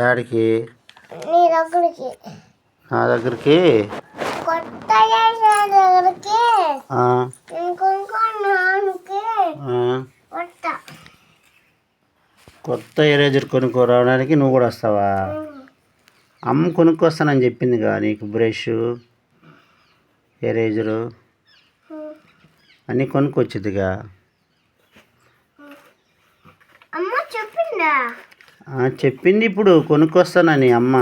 యాడికి? నా దగ్గరికి. కొత్త ఎరేజర్ కొనుక్కోరావడానికి నువ్వు కూడా వస్తావా? అమ్మ కొనుక్కొస్తానని చెప్పిందిగా నీకు. బ్రష్, ఎరేజరు అన్నీ కొనుక్కొచ్చుద్దిగా. చెప్పింది ఇప్పుడు కొనుక్కొస్తానని అమ్మ.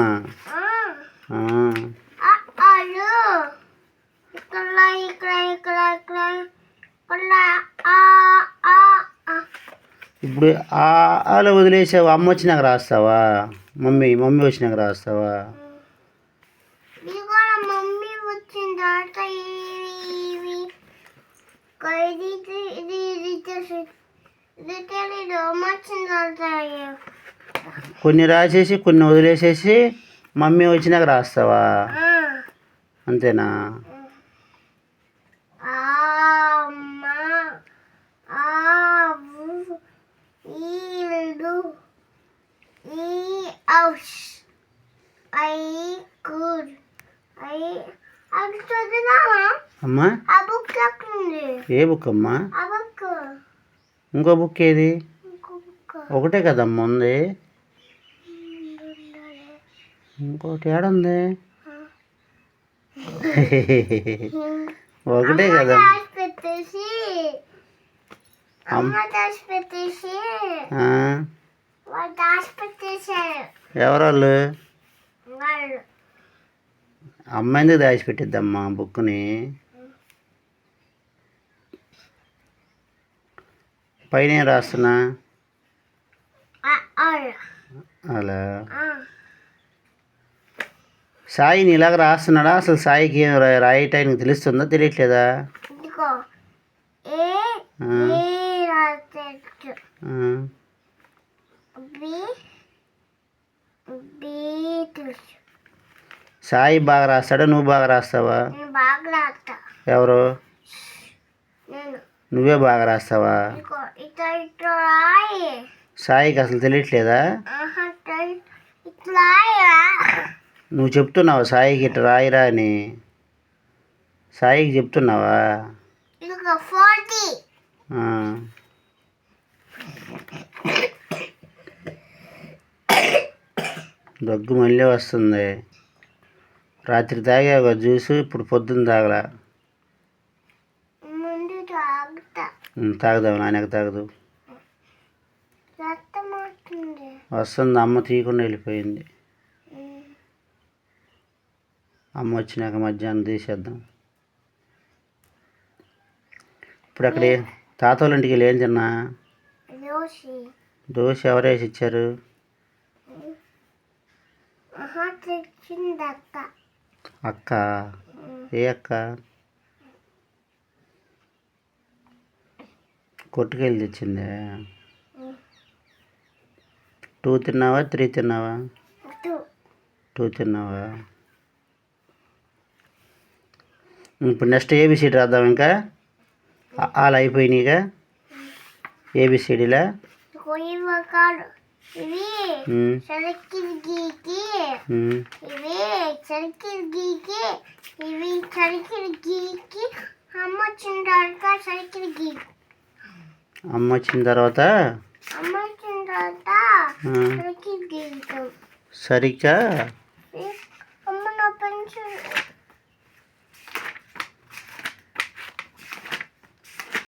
ఇప్పుడు ఆలో వదిలేసావు. అమ్మ వచ్చినాక రాస్తావా? మమ్మీ వచ్చినాక రాస్తావా? కొన్ని రాసేసి కొన్ని వదిలేసేసి మమ్మీ వచ్చినాక రాస్తావా? అంతేనా? అమ్మా, ఏ బుక్ అమ్మా? ఇంకో బుక్ ఏది? ఒకటే కదమ్మా ఉంది. ఇంకోటి ఏడుంది? ఒకటే కదా. ఎవరోళ్ళు? అమ్మ ఎందుకు దాచిపెట్టిద్దమ్మా బుక్ని? పైన ఏం రాస్తున్నా? అలా సాయిని ఇలాగ రాస్తున్నాడా? అసలు సాయికి ఏం రాయటానికి తెలుస్తుందా తెలియట్లేదా? సాయి బాగా రాస్తాడా? నువ్వు బాగా రాస్తావా? ఎవరు? నువ్వే బాగా రాస్తావా? సాయికి అసలు తెలియట్లేదా? నువ్వు చెప్తున్నావా సాయికి ఇట్లా రాయిరా అని? సాయికి చెప్తున్నావా? దగ్గు మళ్ళీ వస్తుంది. రాత్రి తాగా జ్యూసు, ఇప్పుడు పొద్దున్న తాగలా. తాగుదావు, నాన్నకు తాగదు. వస్తుంది. అమ్మ తీయకుండా వెళ్ళిపోయింది. అమ్మ వచ్చినాక మధ్యాహ్నం తీసేద్దాం. ఇప్పుడు అక్కడే తాత వాళ్ళ ఇంటికి వెళ్ళి ఏం తిన్నా? దోశ ఎవరు వేసి ఇచ్చారు? అక్క. ఏ అక్క? కొట్టుకెళ్ళి తెచ్చిందే. 2 తిన్నావా 3 తిన్నావా? 2 తిన్నావా? ఇప్పుడు నెక్స్ట్ ఏబిసిడి రాద్దాం. ఇంకా అలా అయిపోయినాయిగా ఏబిసిడీలా. అమ్మ వచ్చిన తర్వాత సరిగ్గా